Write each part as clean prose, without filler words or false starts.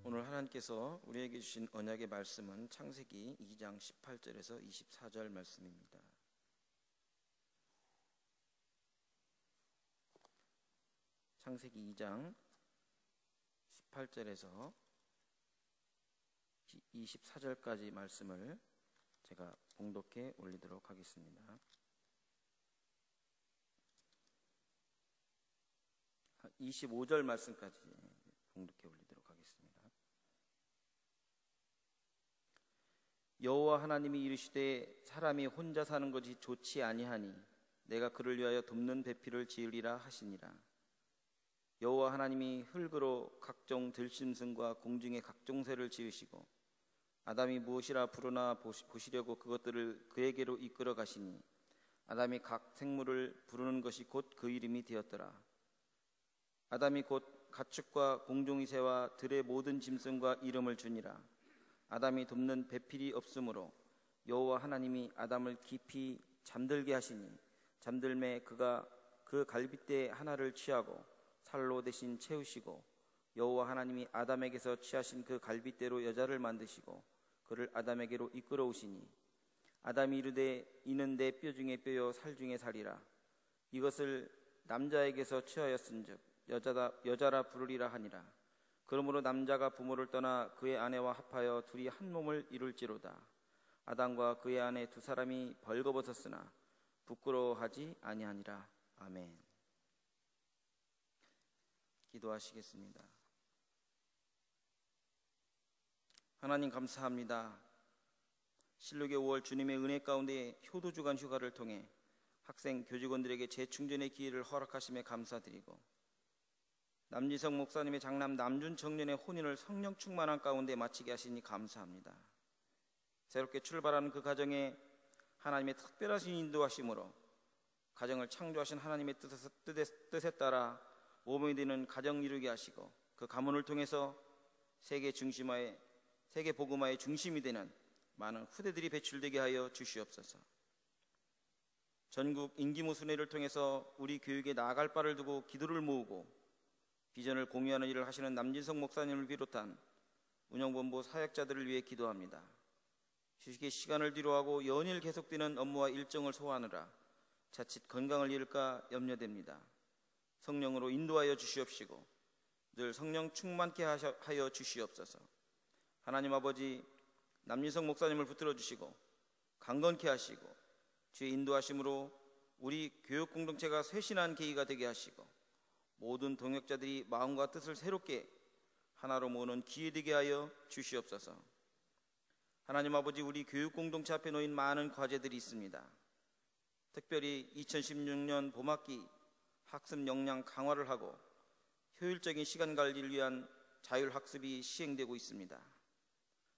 오늘 하나님께서 우리에게 주신 언약의 말씀은 창세기 2장 18절에서 24절 말씀입니다. 창세기 2장 18절에서 24절까지 말씀을 제가 봉독해 올리도록 하겠습니다. 25절 말씀까지 봉독해 올리도록 하겠습니다. 여호와 하나님이 이르시되 사람이 혼자 사는 것이 좋지 아니하니 내가 그를 위하여 돕는 배필을 지으리라 하시니라. 여호와 하나님이 흙으로 각종 들짐승과 공중의 각종 새를 지으시고 아담이 무엇이라 부르나 보시려고 그것들을 그에게로 이끌어 가시니 아담이 각 생물을 부르는 것이 곧 그 이름이 되었더라. 아담이 곧 가축과 공중의 새와 들의 모든 짐승과 이름을 주니라. 아담이 돕는 배필이 없으므로 여호와 하나님이 아담을 깊이 잠들게 하시니 잠들매 그가 그 갈빗대 하나를 취하고 살로 대신 채우시고 여호와 하나님이 아담에게서 취하신 그 갈빗대로 여자를 만드시고 그를 아담에게로 이끌어 오시니 아담이 이르되 이는 내 뼈 중에 뼈요 살 중에 살이라. 이것을 남자에게서 취하였은즉 여자라 부르리라 하니라. 그러므로 남자가 부모를 떠나 그의 아내와 합하여 둘이 한 몸을 이룰지로다. 아담과 그의 아내 두 사람이 벌거벗었으나 부끄러워하지 아니하니라. 아멘. 기도하시겠습니다. 하나님 감사합니다. 신록의 5월 주님의 은혜 가운데 효도주간 휴가를 통해 학생 교직원들에게 재충전의 기회를 허락하심에 감사드리고 남지성 목사님의 장남 남준 청년의 혼인을 성령 충만한 가운데 마치게 하시니 감사합니다. 새롭게 출발하는 그 가정에 하나님의 특별하신 인도하심으로 가정을 창조하신 하나님의 뜻에 따라 모범이 되는 가정 이루게 하시고 그 가문을 통해서 세계 복음화의 중심이 되는 많은 후대들이 배출되게 하여 주시옵소서. 전국 인기모 순회를 통해서 우리 교육에 나아갈 바를 두고 기도를 모으고 비전을 공유하는 일을 하시는 남진성 목사님을 비롯한 운영본부 사역자들을 위해 기도합니다. 휴식의 시간을 뒤로하고 연일 계속되는 업무와 일정을 소화하느라 자칫 건강을 잃을까 염려됩니다. 성령으로 인도하여 주시옵시고 늘 성령 충만케 하여 주시옵소서. 하나님 아버지, 남진성 목사님을 붙들어 주시고 강건케 하시고 주의 인도하심으로 우리 교육 공동체가 쇄신한 계기가 되게 하시고 모든 동역자들이 마음과 뜻을 새롭게 하나로 모으는 기회 되게 하여 주시옵소서. 하나님 아버지, 우리 교육 공동체 앞에 놓인 많은 과제들이 있습니다. 특별히 2016년 봄학기 학습 역량 강화를 하고 효율적인 시간 관리를 위한 자율학습이 시행되고 있습니다.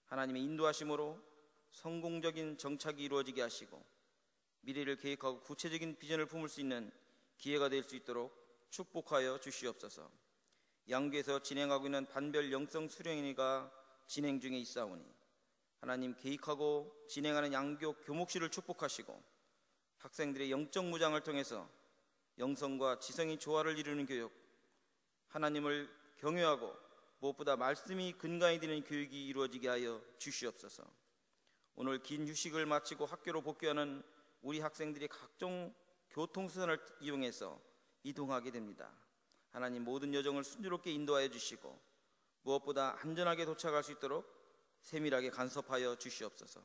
하나님의 인도하심으로 성공적인 정착이 이루어지게 하시고 미래를 계획하고 구체적인 비전을 품을 수 있는 기회가 될 수 있도록 축복하여 주시옵소서. 양교에서 진행하고 있는 반별 영성 수련회가 진행 중에 있사오니 하나님 계획하고 진행하는 양교 교목실을 축복하시고 학생들의 영적 무장을 통해서 영성과 지성의 조화를 이루는 교육, 하나님을 경외하고 무엇보다 말씀이 근간이 되는 교육이 이루어지게 하여 주시옵소서. 오늘 긴 휴식을 마치고 학교로 복귀하는 우리 학생들이 각종 교통수단을 이용해서 이동하게 됩니다. 하나님 모든 여정을 순조롭게 인도하여 주시고 무엇보다 안전하게 도착할 수 있도록 세밀하게 간섭하여 주시옵소서.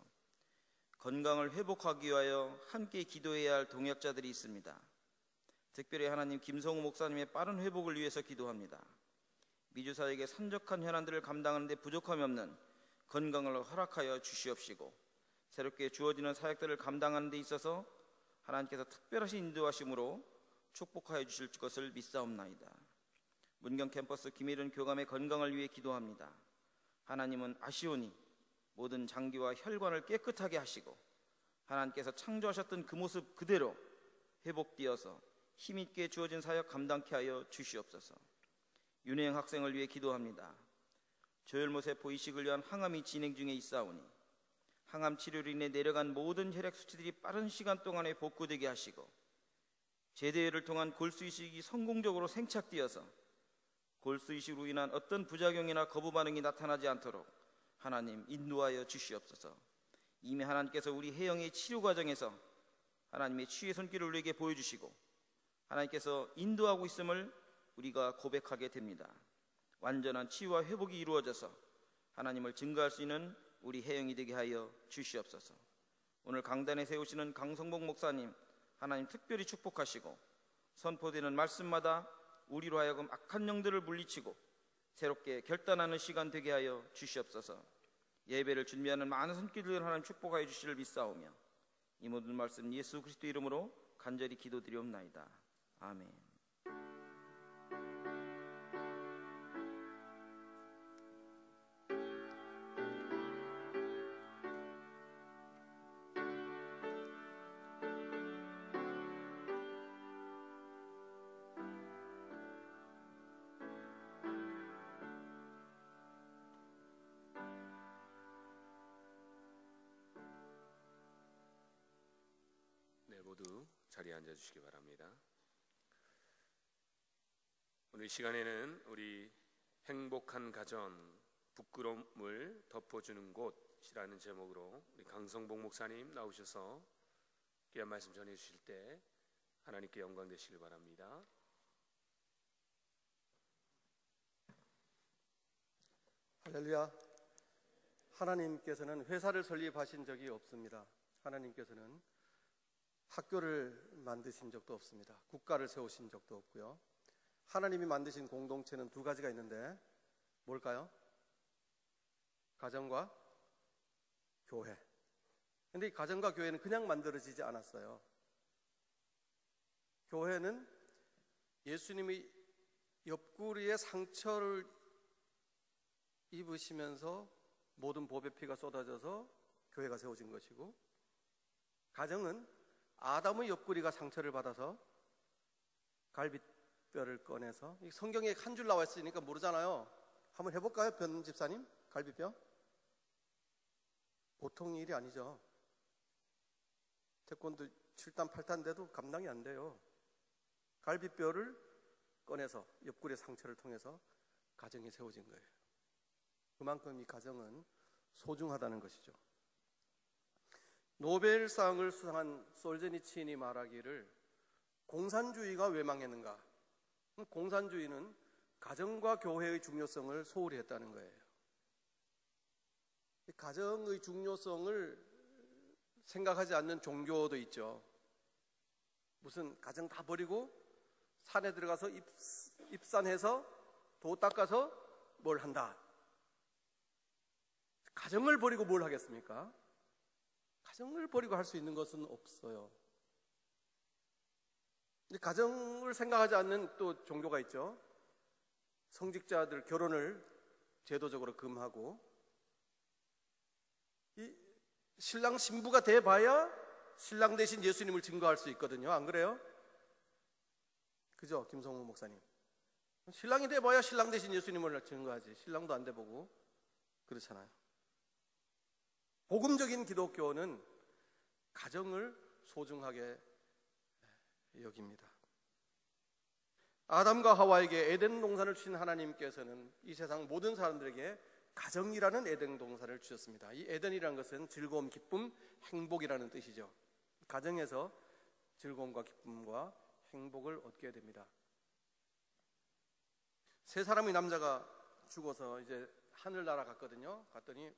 건강을 회복하기 위하여 함께 기도해야 할 동역자들이 있습니다. 특별히 하나님 김성우 목사님의 빠른 회복을 위해서 기도합니다. 미주사에게 산적한 현안들을 감당하는 데 부족함이 없는 건강을 허락하여 주시옵시고 새롭게 주어지는 사역들을 감당하는 데 있어서 하나님께서 특별하신 인도하심으로 축복하여 주실 것을 믿사옵나이다. 문경 캠퍼스 김일은 교감의 건강을 위해 기도합니다. 하나님은 아시오니 모든 장기와 혈관을 깨끗하게 하시고 하나님께서 창조하셨던 그 모습 그대로 회복되어서 힘있게 주어진 사역 감당케 하여 주시옵소서. 윤혜영 학생을 위해 기도합니다. 저혈모세포 이식을 위한 항암이 진행 중에 있사오니 항암 치료로 인해 내려간 모든 혈액 수치들이 빠른 시간 동안에 복구되게 하시고 제대회를 통한 골수 이식이 성공적으로 생착되어서 골수이식으로 인한 어떤 부작용이나 거부 반응이 나타나지 않도록 하나님 인도하여 주시옵소서. 이미 하나님께서 우리 혜영의 치료 과정에서 하나님의 치유의 손길을 우리에게 보여주시고 하나님께서 인도하고 있음을 우리가 고백하게 됩니다. 완전한 치유와 회복이 이루어져서 하나님을 증거할 수 있는 우리 혜영이 되게 하여 주시옵소서. 오늘 강단에 세우시는 강성복 목사님 하나님 특별히 축복하시고 선포되는 말씀마다 우리로 하여금 악한 영들을 물리치고 새롭게 결단하는 시간 되게 하여 주시옵소서. 예배를 준비하는 많은 손길들 하나님 축복하여 주시를 믿사오며 이 모든 말씀 예수 그리스도 이름으로 간절히 기도드리옵나이다. 아멘. 모두 자리에 앉아주시기 바랍니다. 오늘 시간에는 우리 행복한 가정, 부끄러움을 덮어주는 곳이라는 제목으로 우리 강성복 목사님 나오셔서 귀한 말씀 전해주실 때 하나님께 영광 되시길 바랍니다. 할렐루야. 하나님께서는 회사를 설립하신 적이 없습니다. 하나님께서는 학교를 만드신 적도 없습니다. 국가를 세우신 적도 없고요. 하나님이 만드신 공동체는 두 가지가 있는데 뭘까요? 가정과 교회. 근데 이 가정과 교회는 그냥 만들어지지 않았어요. 교회는 예수님이 옆구리에 상처를 입으시면서 모든 보배 피가 쏟아져서 교회가 세워진 것이고, 가정은 아담의 옆구리가 상처를 받아서 갈비뼈를 꺼내서, 성경에 한 줄 나와 있으니까 모르잖아요. 한번 해볼까요, 변 집사님? 갈비뼈? 보통 일이 아니죠. 태권도 7단 8단인데도 감당이 안 돼요. 갈비뼈를 꺼내서 옆구리 상처를 통해서 가정이 세워진 거예요. 그만큼 이 가정은 소중하다는 것이죠. 노벨상을 수상한 솔제니친이 말하기를 공산주의가 왜 망했는가? 공산주의는 가정과 교회의 중요성을 소홀히 했다는 거예요. 가정의 중요성을 생각하지 않는 종교도 있죠. 무슨 가정 다 버리고 산에 들어가서 입산해서 도 닦아서 뭘 한다. 가정을 버리고 뭘 하겠습니까? 가정을 버리고 할 수 있는 것은 없어요. 근데 가정을 생각하지 않는 또 종교가 있죠. 성직자들 결혼을 제도적으로 금하고, 이 신랑 신부가 돼봐야 신랑 대신 예수님을 증거할 수 있거든요. 안 그래요? 그죠, 김성우 목사님? 신랑이 돼봐야 신랑 대신 예수님을 증거하지, 신랑도 안 돼보고 그렇잖아요. 복음적인 기독교는 가정을 소중하게 여깁니다. 아담과 하와에게 에덴 동산을 주신 하나님께서는 이 세상 모든 사람들에게 가정이라는 에덴 동산을 주셨습니다. 이 에덴이라는 것은 즐거움, 기쁨, 행복이라는 뜻이죠. 가정에서 즐거움과 기쁨과 행복을 얻게 됩니다. 세 사람의 남자가 죽어서 이제 하늘 날아갔거든요. 갔더니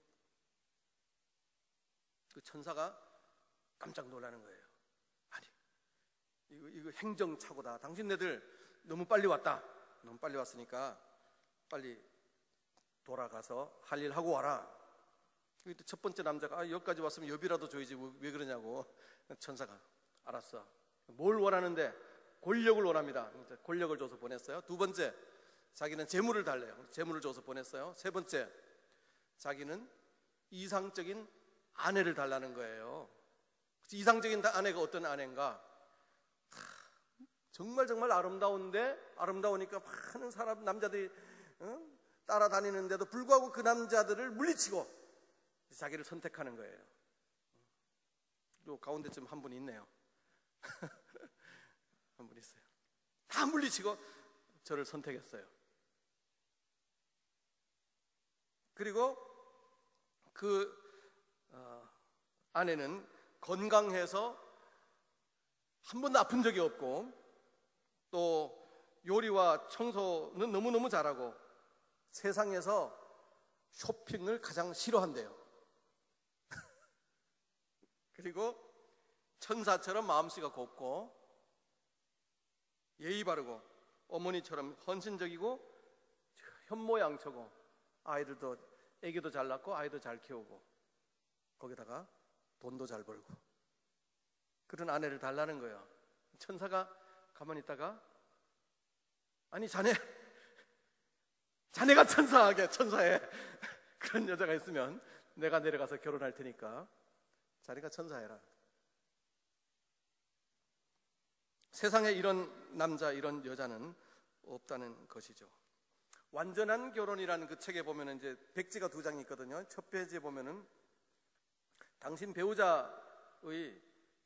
그 천사가 깜짝 놀라는 거예요. 아니, 이거 행정착오다. 당신네들 너무 빨리 왔다. 너무 빨리 왔으니까 빨리 돌아가서 할 일 하고 와라. 첫 번째 남자가 여기까지 왔으면 여비라도 줘야지 왜 그러냐고. 천사가 알았어. 뭘 원하는데? 권력을 원합니다. 권력을 줘서 보냈어요. 두 번째, 자기는 재물을 달래요. 재물을 줘서 보냈어요. 세 번째, 자기는 이상적인 아내를 달라는 거예요. 이상적인 아내가 어떤 아내인가? 정말 아름다운데, 아름다우니까 많은 사람, 남자들이 따라다니는데도 불구하고 그 남자들을 물리치고 자기를 선택하는 거예요. 또 가운데쯤 한 분 있네요. 한 분 있어요. 다 물리치고 저를 선택했어요. 그리고 그 아내는 건강해서 한 번도 아픈 적이 없고 또 요리와 청소는 너무너무 잘하고 세상에서 쇼핑을 가장 싫어한대요. 그리고 천사처럼 마음씨가 곱고 예의 바르고 어머니처럼 헌신적이고 현모양처고 아이들도 애기도 잘 낳고 아이도 잘 키우고 거기다가 돈도 잘 벌고 그런 아내를 달라는 거예요. 천사가 가만히 있다가 아니 자네가 천사해 그런 여자가 있으면 내가 내려가서 결혼할 테니까 자네가 천사해라. 세상에 이런 남자 이런 여자는 없다는 것이죠. 완전한 결혼이라는 그 책에 보면은 이제 백지가 2장이 있거든요. 첫 페이지에 보면은 당신 배우자의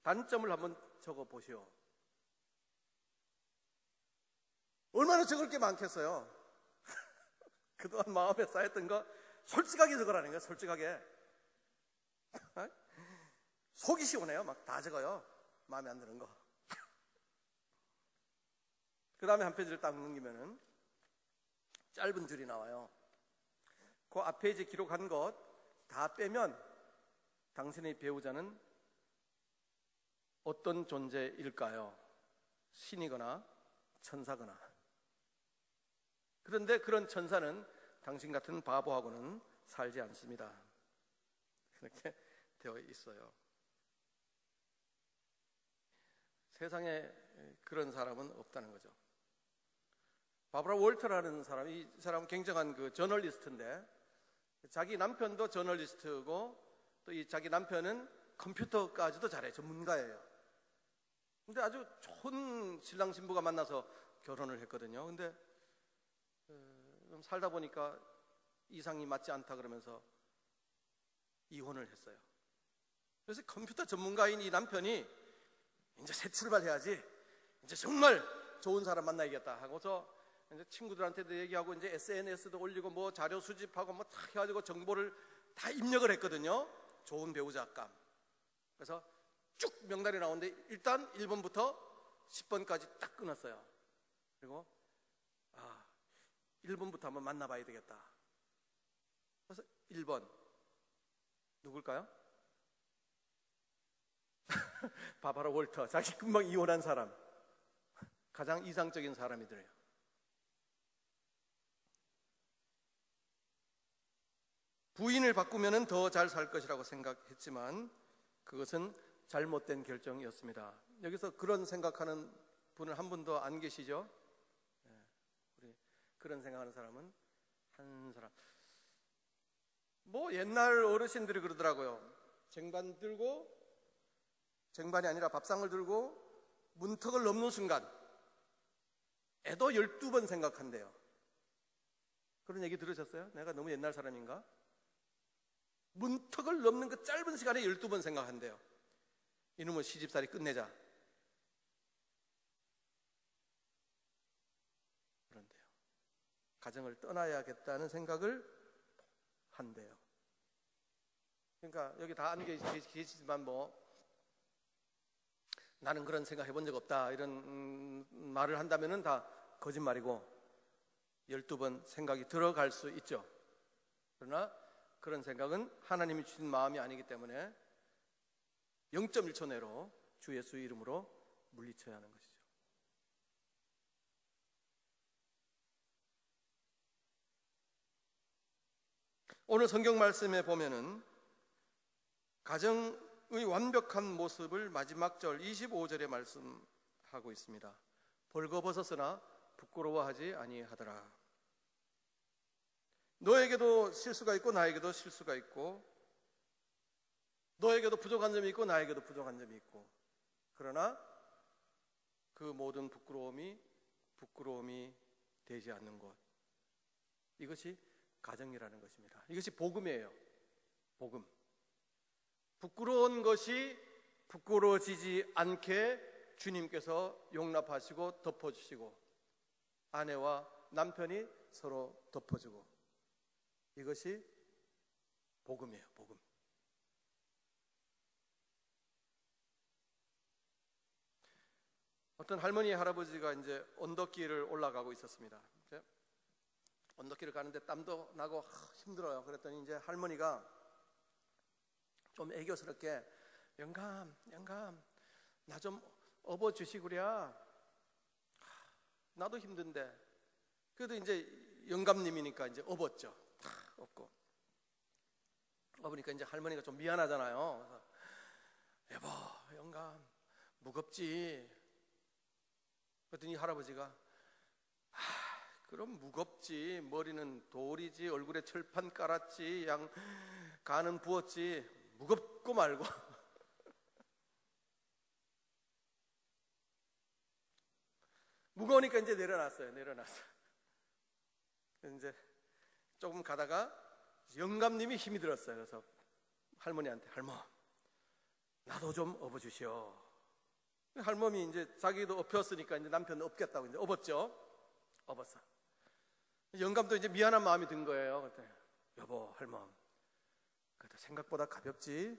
단점을 한번 적어 보시오. 얼마나 적을 게 많겠어요. 그동안 마음에 쌓였던 거 솔직하게 적으라는 거예요. 솔직하게. 속이 시원해요. 막 다 적어요. 마음에 안 드는 거. 그 다음에 한 페이지를 딱 넘기면은 짧은 줄이 나와요. 그 앞 페이지에 기록한 것 다 빼면 당신의 배우자는 어떤 존재일까요? 신이거나 천사거나. 그런데 그런 천사는 당신 같은 바보하고는 살지 않습니다. 그렇게 되어 있어요. 세상에 그런 사람은 없다는 거죠. 바브라 월터라는 사람, 이 사람은 굉장한 그 저널리스트인데 자기 남편도 저널리스트고 또 이 자기 남편은 컴퓨터까지도 잘해요. 전문가예요. 근데 아주 좋은 신랑 신부가 만나서 결혼을 했거든요. 근데 살다 보니까 이상이 맞지 않다 그러면서 이혼을 했어요. 그래서 컴퓨터 전문가인 이 남편이 이제 새 출발해야지, 이제 정말 좋은 사람 만나야겠다 하고서 이제 친구들한테도 얘기하고 이제 SNS도 올리고 뭐 자료 수집하고 뭐 다 해가지고 정보를 다 입력을 했거든요. 좋은 배우자감. 그래서 쭉 명단이 나오는데 일단 1번부터 10번까지 딱 끊었어요. 그리고 1번부터 한번 만나봐야 되겠다. 그래서 1번 누굴까요? 바바라 월터, 자기 금방 이혼한 사람, 가장 이상적인 사람이더래요. 부인을 바꾸면 더 잘 살 것이라고 생각했지만 그것은 잘못된 결정이었습니다. 여기서 그런 생각하는 분은 한 분도 안 계시죠? 우리 그런 생각하는 사람은 한 사람. 뭐 옛날 어르신들이 그러더라고요. 쟁반 들고, 쟁반이 아니라 밥상을 들고 문턱을 넘는 순간 애도 12번 생각한대요. 그런 얘기 들으셨어요? 내가 너무 옛날 사람인가? 문턱을 넘는 그 짧은 시간에 12번 생각한대요. 이놈의 시집살이 끝내자. 그런데요, 가정을 떠나야겠다는 생각을 한대요. 그러니까 여기 다 안 계시지만 뭐 나는 그런 생각 해본 적 없다 이런 말을 한다면은 다 거짓말이고 12번 생각이 들어갈 수 있죠. 그러나 그런 생각은 하나님이 주신 마음이 아니기 때문에 0.1초 내로 주 예수의 이름으로 물리쳐야 하는 것이죠. 오늘 성경 말씀에 보면은 가정의 완벽한 모습을 마지막 절 25절에 말씀하고 있습니다. 벌거벗었으나 부끄러워하지 아니하더라. 너에게도 실수가 있고 나에게도 실수가 있고 너에게도 부족한 점이 있고 나에게도 부족한 점이 있고 그러나 그 모든 부끄러움이 되지 않는 것, 이것이 가정이라는 것입니다. 이것이 복음이에요. 복음. 부끄러운 것이 부끄러워지지 않게 주님께서 용납하시고 덮어주시고 아내와 남편이 서로 덮어주고 이것이 복음이에요, 복음. 어떤 할머니 할아버지가 이제 언덕길을 올라가고 있었습니다. 이제 언덕길을 가는데 땀도 나고 힘들어요. 그랬더니 이제 할머니가 좀 애교스럽게 영감 나 좀 업어 주시구랴. 나도 힘든데. 그래도 이제 영감님이니까 이제 업었죠. 다 업고. 업으니까 이제 할머니가 좀 미안하잖아요. 그래서 여보, 영감 무겁지. 그랬더니 할아버지가 그럼 무겁지. 머리는 돌이지. 얼굴에 철판 깔았지. 양 간은 부었지. 무겁고 말고. 무거우니까 이제 내려놨어요. 이제 조금 가다가 영감님이 힘이 들었어요. 그래서 할머니한테 할머 나도 좀 업어주시오. 할머니 이제 자기도 업혔으니까 이제 남편 업겠다고 이제 업었죠. 업었어. 영감도 이제 미안한 마음이 든 거예요. 그때 여보, 할멈, 그래도 생각보다 가볍지?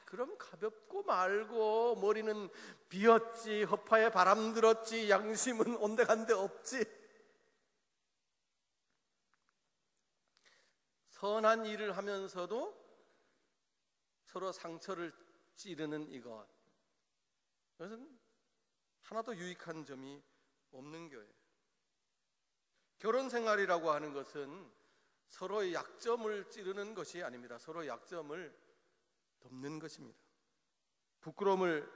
그럼 가볍고 말고 머리는 비었지, 허파에 바람 들었지, 양심은 온데간데 없지. 선한 일을 하면서도 서로 상처를 찌르는 이것, 그것은 하나도 유익한 점이 없는 거예요. 결혼 생활이라고 하는 것은 서로의 약점을 찌르는 것이 아닙니다. 서로의 약점을 덮는 것입니다. 부끄러움을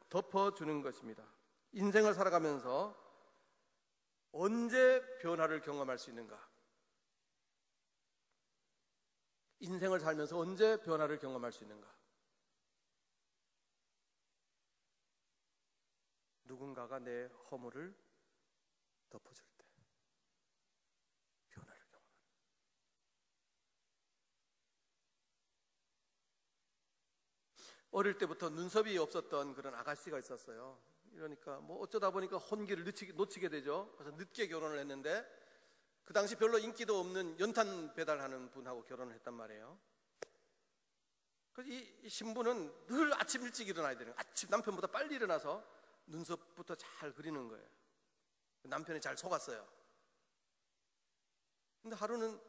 덮어주는 것입니다. 인생을 살아가면서 언제 변화를 경험할 수 있는가? 인생을 살면서 언제 변화를 경험할 수 있는가? 누군가가 내 허물을 덮어줄 때 변화를 경험하는. 어릴 때부터 눈썹이 없었던 그런 아가씨가 있었어요. 이러니까 뭐 어쩌다 보니까 혼기를 놓치게 되죠. 그래서 늦게 결혼을 했는데 그 당시 별로 인기도 없는 연탄 배달하는 분하고 결혼을 했단 말이에요. 그래서 이 신부는 늘 아침 일찍 일어나야 되는 거예요. 아침 남편보다 빨리 일어나서 눈썹부터 잘 그리는 거예요. 남편이 잘 속았어요. 근데 하루는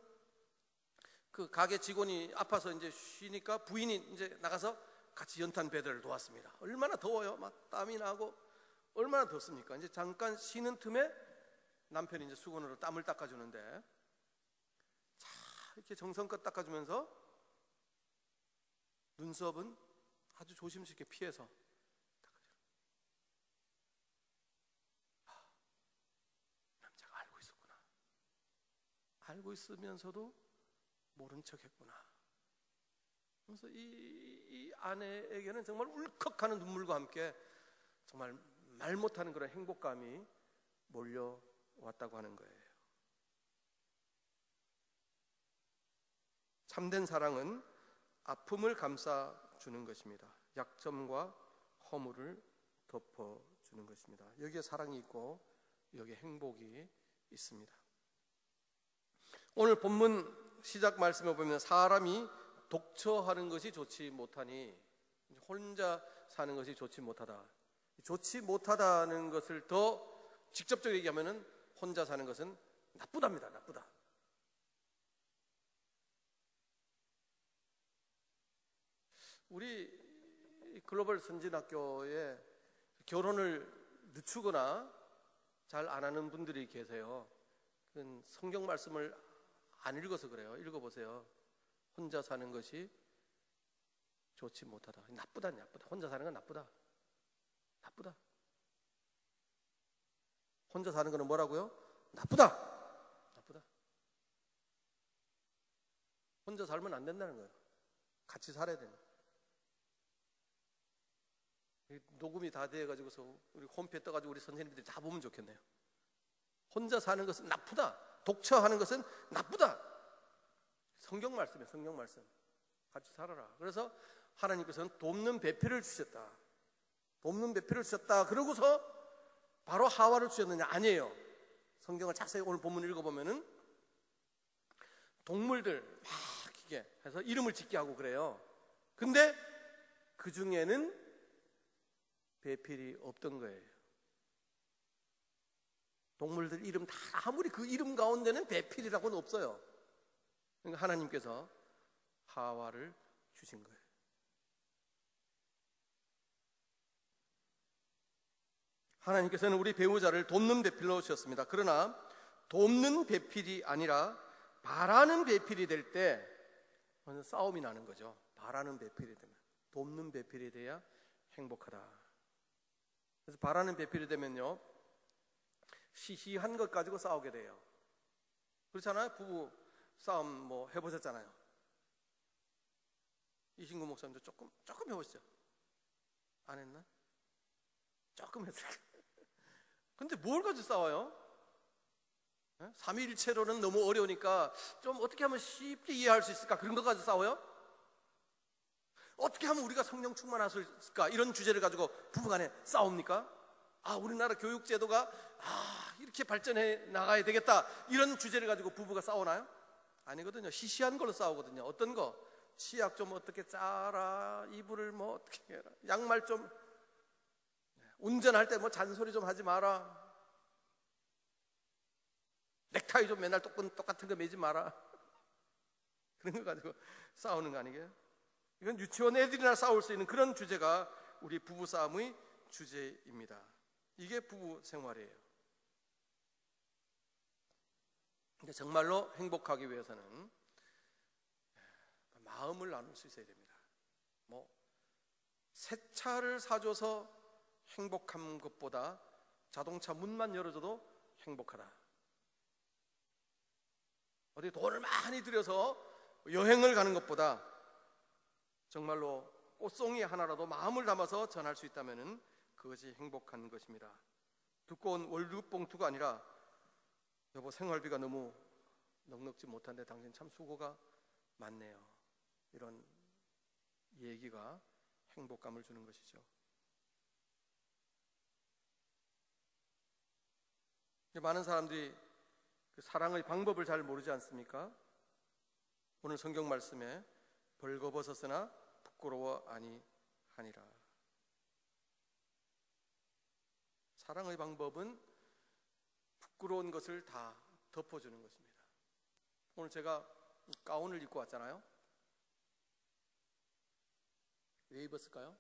그 가게 직원이 아파서 이제 쉬니까 부인이 이제 나가서 같이 연탄 배달을 도왔습니다. 얼마나 더워요. 막 땀이 나고 얼마나 덥습니까? 이제 잠깐 쉬는 틈에 남편이 이제 수건으로 땀을 닦아주는데 자 이렇게 정성껏 닦아주면서 눈썹은 아주 조심스럽게 피해서 닦아줘요. 남자가 알고 있었구나. 알고 있으면서도 모른 척했구나. 그래서 이 아내에게는 정말 울컥하는 눈물과 함께 정말 말 못하는 그런 행복감이 몰려왔다고 하는 거예요. 참된 사랑은 아픔을 감싸주는 것입니다. 약점과 허물을 덮어주는 것입니다. 여기에 사랑이 있고 여기에 행복이 있습니다. 오늘 본문 시작 말씀에 보면 사람이 독처하는 것이 좋지 못하니 혼자 사는 것이 좋지 못하다. 좋지 못하다는 것을 더 직접적으로 얘기하면 혼자 사는 것은 나쁘답니다. 나쁘다. 우리 글로벌 선진학교에 결혼을 늦추거나 잘 안 하는 분들이 계세요. 그건 성경 말씀을 안 읽어서 그래요. 읽어보세요. 혼자 사는 것이 좋지 못하다. 나쁘다. 혼자 사는 건 나쁘다. 혼자 사는 거는 뭐라고요? 나쁘다. 혼자 살면 안 된다는 거예요. 같이 살아야 되는 거예요. 녹음이 다 돼가지고서 우리 홈페이지 떠가지고 우리 선생님들이 다 보면 좋겠네요. 혼자 사는 것은 나쁘다. 독처하는 것은 나쁘다. 성경 말씀이에요. 성경 말씀. 같이 살아라. 그래서 하나님께서는 돕는 배필을 주셨다. 그러고서 바로 하와를 주셨느냐? 아니에요. 성경을 자세히 오늘 본문 읽어보면은 동물들 막 어떻게 해서 이름을 짓게 하고 그래요. 근데 그 중에는 배필이 없던 거예요. 동물들 이름 다 아무리 그 이름 가운데는 배필이라고는 없어요. 그러니까 하나님께서 하와를 주신 거예요. 하나님께서는 우리 배우자를 돕는 배필로 주셨습니다. 그러나 돕는 배필이 아니라 바라는 배필이 될 때 싸움이 나는 거죠. 바라는 배필이 되면. 돕는 배필이 돼야 행복하다. 그래서 바라는 배필이 되면요, 시시한 것 가지고 싸우게 돼요. 그렇잖아요. 부부 싸움 뭐 해보셨잖아요. 이신구 목사님도 조금 해보시죠. 안 했나? 조금 했어요. 근데 뭘 가지고 싸워요? 삼위일체로는 너무 어려우니까 좀 어떻게 하면 쉽게 이해할 수 있을까? 그런 거 가지고 싸워요? 어떻게 하면 우리가 성령 충만할 수 있을까? 이런 주제를 가지고 부부간에 싸웁니까? 우리나라 교육제도가 이렇게 발전해 나가야 되겠다, 이런 주제를 가지고 부부가 싸우나요? 아니거든요. 시시한 걸로 싸우거든요. 어떤 거? 치약 좀 어떻게 짜라, 이불을 뭐 어떻게 해라, 양말 좀, 운전할 때 뭐 잔소리 좀 하지 마라, 넥타이 좀 맨날 똑같은 거 매지 마라, 그런 거 가지고 싸우는 거 아니게요? 이건 유치원 애들이나 싸울 수 있는 그런 주제가 우리 부부 싸움의 주제입니다. 이게 부부 생활이에요. 근데 정말로 행복하기 위해서는 마음을 나눌 수 있어야 됩니다. 새 차를 사줘서 행복한 것보다 자동차 문만 열어줘도 행복하다. 어디 돈을 많이 들여서 여행을 가는 것보다 정말로 꽃송이 하나라도 마음을 담아서 전할 수 있다면 그것이 행복한 것입니다. 두꺼운 월급 봉투가 아니라, 여보 생활비가 너무 넉넉지 못한데 당신 참 수고가 많네요, 이런 얘기가 행복감을 주는 것이죠. 많은 사람들이 그 사랑의 방법을 잘 모르지 않습니까? 오늘 성경 말씀에 벌거벗었으나 부끄러워 아니하니라. 사랑의 방법은 부끄러운 것을 다 덮어주는 것입니다. 오늘 제가 가운을 입고 왔잖아요. 왜 입었을까요?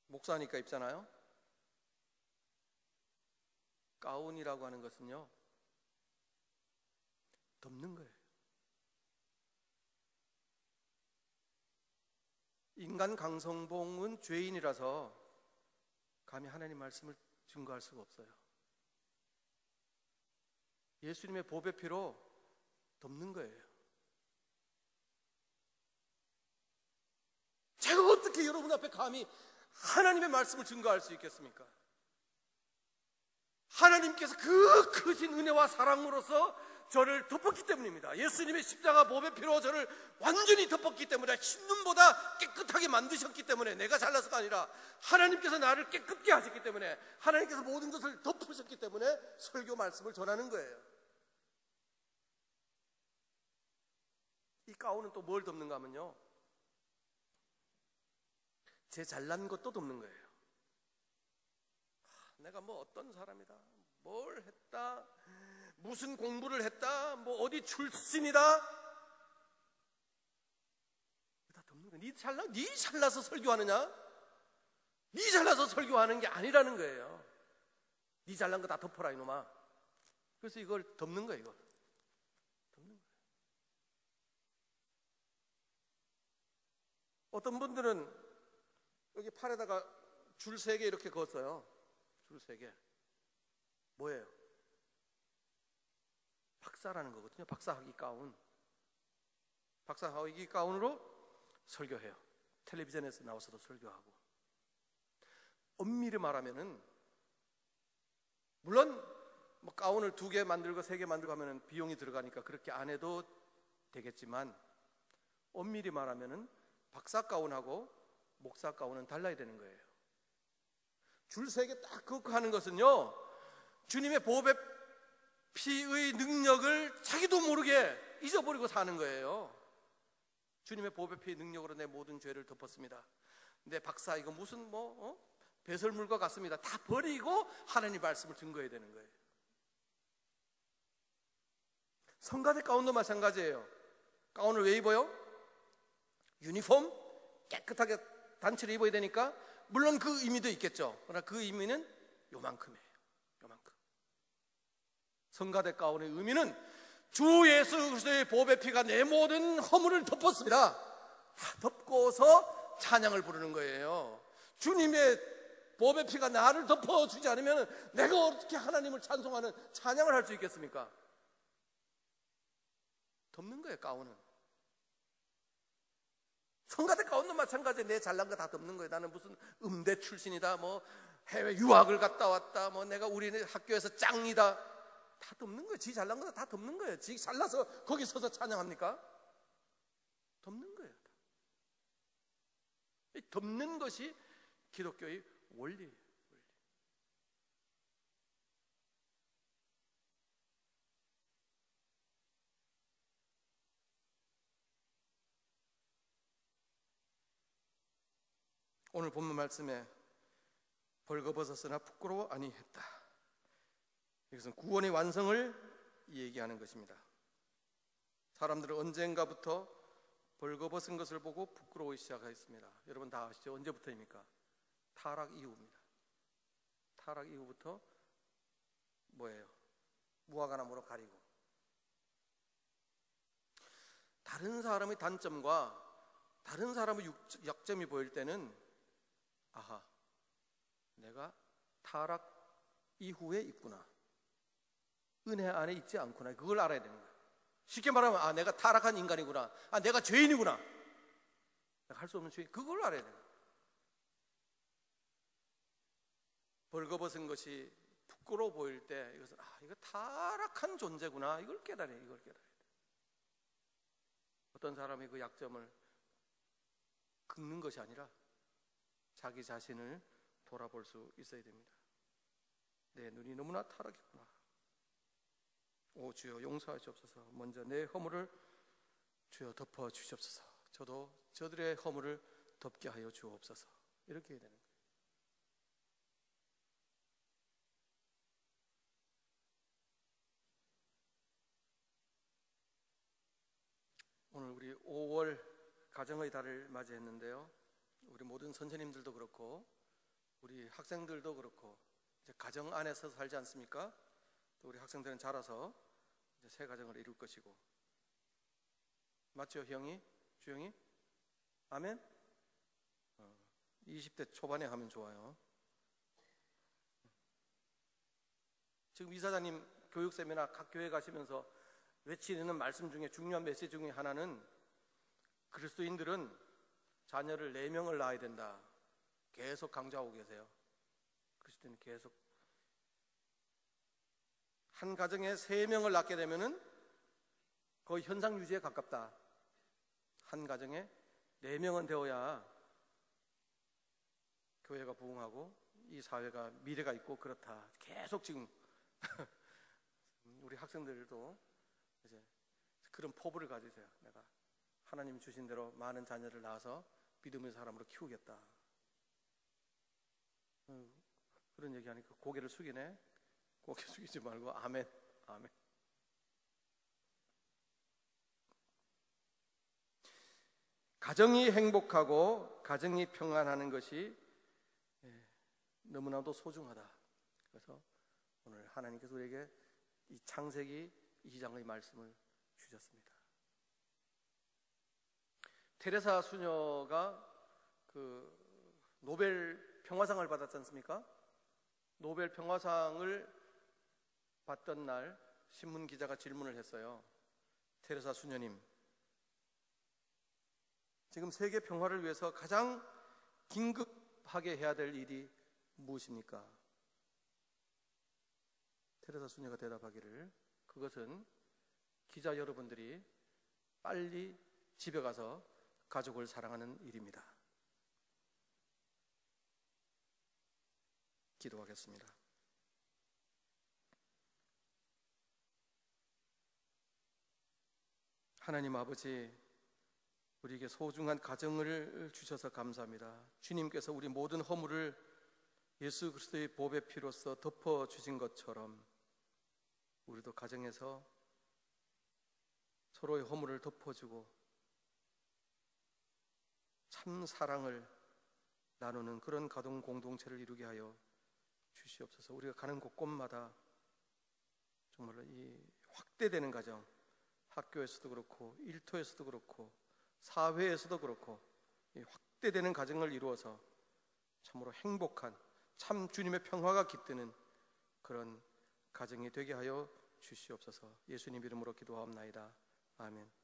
목사니까 입잖아요. 가운이라고 하는 것은요, 덮는 거예요. 인간 강성봉은 죄인이라서 감히 하나님 말씀을 증거할 수가 없어요. 예수님의 보배 피로 덮는 거예요. 제가 어떻게 여러분 앞에 감히 하나님의 말씀을 증거할 수 있겠습니까? 하나님께서 그 크신 은혜와 사랑으로서 저를 덮었기 때문입니다. 예수님의 십자가 보배 피로 저를 완전히 덮었기 때문에, 흰눈보다 깨끗하게 만드셨기 때문에, 내가 잘나서가 아니라 하나님께서 나를 깨끗게 하셨기 때문에, 하나님께서 모든 것을 덮으셨기 때문에 설교 말씀을 전하는 거예요. 이 가운은 또 뭘 덮는가 하면요, 제 잘난 것도 덮는 거예요. 내가 뭐 어떤 사람이다, 뭘 했다, 무슨 공부를 했다, 뭐 어디 출신이다, 다 덮는 거예요. 네 잘나서 설교하느냐? 네 잘나서 설교하는 게 아니라는 거예요. 네 잘난 거 다 덮어라 이놈아. 그래서 이걸 덮는 거예요. 이걸 덮는 거예요. 어떤 분들은 여기 팔에다가 줄 3개 이렇게 그었어요. 줄 3개. 뭐예요? 박사라는 거거든요. 박사학위 가운. 박사학위 가운으로 설교해요. 텔레비전에서 나와서도 설교하고. 엄밀히 말하면은, 물론 뭐 가운을 2개 만들고 3개 만들고 하면은 비용이 들어가니까 그렇게 안 해도 되겠지만, 엄밀히 말하면은 박사 가운하고 목사 가운은 달라야 되는 거예요. 줄 3개 딱 긋고 하는 것은요, 주님의 보배 피의 능력을 자기도 모르게 잊어버리고 사는 거예요. 주님의 보배 피의 능력으로 내 모든 죄를 덮었습니다. 내 박사 이거 무슨 배설물과 같습니다. 다 버리고 하나님 말씀을 증거해야 되는 거예요. 성가대 가운도 마찬가지예요. 가운을 왜 입어요? 유니폼 깨끗하게 단체로 입어야 되니까. 물론 그 의미도 있겠죠. 그러나 그 의미는 요만큼이에요. 요만큼. 성가대 가운의 의미는 주 예수 그리스도의 보배 피가 내 모든 허물을 덮었습니다. 다 덮고서 찬양을 부르는 거예요. 주님의 보배 피가 나를 덮어주지 않으면 내가 어떻게 하나님을 찬송하는 찬양을 할 수 있겠습니까? 덮는 거예요. 가운은. 성가대 가운도 마찬가지예요. 내 잘난 거 다 덮는 거예요. 나는 무슨 음대 출신이다, 해외 유학을 갔다 왔다, 내가 우리 학교에서 짱이다, 다 덮는 거예요. 지 잘난 거 다 덮는 거예요. 지 잘나서 거기 서서 찬양합니까? 덮는 거예요. 이 덮는 것이 기독교의 원리예요. 오늘 본문 말씀에 벌거벗었으나 부끄러워 아니했다. 이것은 구원의 완성을 얘기하는 것입니다. 사람들은 언젠가부터 벌거벗은 것을 보고 부끄러워하기 시작했습니다. 여러분 다 아시죠? 언제부터입니까? 타락 이후입니다. 타락 이후부터 뭐예요? 무화과나무로 가리고 다른 사람의 단점과 다른 사람의 약점이 보일 때는 아하, 내가 타락 이후에 있구나, 은혜 안에 있지 않구나, 그걸 알아야 되는 거야. 쉽게 말하면 내가 타락한 인간이구나, 내가 죄인이구나, 내가 할 수 없는 죄인, 그걸 알아야 되는 거야. 벌거벗은 것이 부끄러워 보일 때 이것은 이거 타락한 존재구나, 이걸 깨달아야 돼. 어떤 사람이 그 약점을 긁는 것이 아니라 자기 자신을 돌아볼 수 있어야 됩니다. 내 눈이 너무나 타락했구나. 오 주여 용서하시옵소서. 먼저 내 허물을 주여 덮어 주시옵소서. 저도 저들의 허물을 덮게 하여 주옵소서. 이렇게 해야 되는 거예요. 오늘 우리 5월 가정의 달을 맞이했는데요. 우리 모든 선생님들도 그렇고 우리 학생들도 그렇고 이제 가정 안에서 살지 않습니까? 또 우리 학생들은 자라서 이제 새 가정을 이룰 것이고, 맞죠, 형이? 주영이? 아멘? 20대 초반에 하면 좋아요. 지금 이사장님 교육 세미나 각 교회 가시면서 외치는 말씀 중에 중요한 메시지 중에 하나는 그리스도인들은 자녀를 4명을 낳아야 된다. 계속 강조하고 계세요. 그리스도인은 계속 한 가정에 3명을 낳게 되면은 거의 현상 유지에 가깝다. 한 가정에 4명은 되어야 교회가 부흥하고 이 사회가 미래가 있고 그렇다. 계속 지금 우리 학생들도 이제 그런 포부를 가지세요. 내가 하나님 주신 대로 많은 자녀를 낳아서 믿음의 사람으로 키우겠다. 그런 얘기하니까 고개를 숙이네. 고개 숙이지 말고 아멘, 아멘. 가정이 행복하고 가정이 평안하는 것이 너무나도 소중하다. 그래서 오늘 하나님께서 우리에게 이 창세기 2장의 말씀을 주셨습니다. 테레사 수녀가 그 노벨 평화상을 받았지 않습니까? 노벨 평화상을 받던 날 신문 기자가 질문을 했어요. 테레사 수녀님, 지금 세계 평화를 위해서 가장 긴급하게 해야 될 일이 무엇입니까? 테레사 수녀가 대답하기를, 그것은 기자 여러분들이 빨리 집에 가서 가족을 사랑하는 일입니다. 기도하겠습니다. 하나님 아버지, 우리에게 소중한 가정을 주셔서 감사합니다. 주님께서 우리 모든 허물을 예수 그리스도의 보배 피로써 덮어주신 것처럼 우리도 가정에서 서로의 허물을 덮어주고 참 사랑을 나누는 그런 가정 공동체를 이루게 하여 주시옵소서. 우리가 가는 곳곳마다 정말로 이 확대되는 가정, 학교에서도 그렇고 일터에서도 그렇고 사회에서도 그렇고 이 확대되는 가정을 이루어서 참으로 행복한, 참 주님의 평화가 깃드는 그런 가정이 되게 하여 주시옵소서. 예수님 이름으로 기도하옵나이다. 아멘.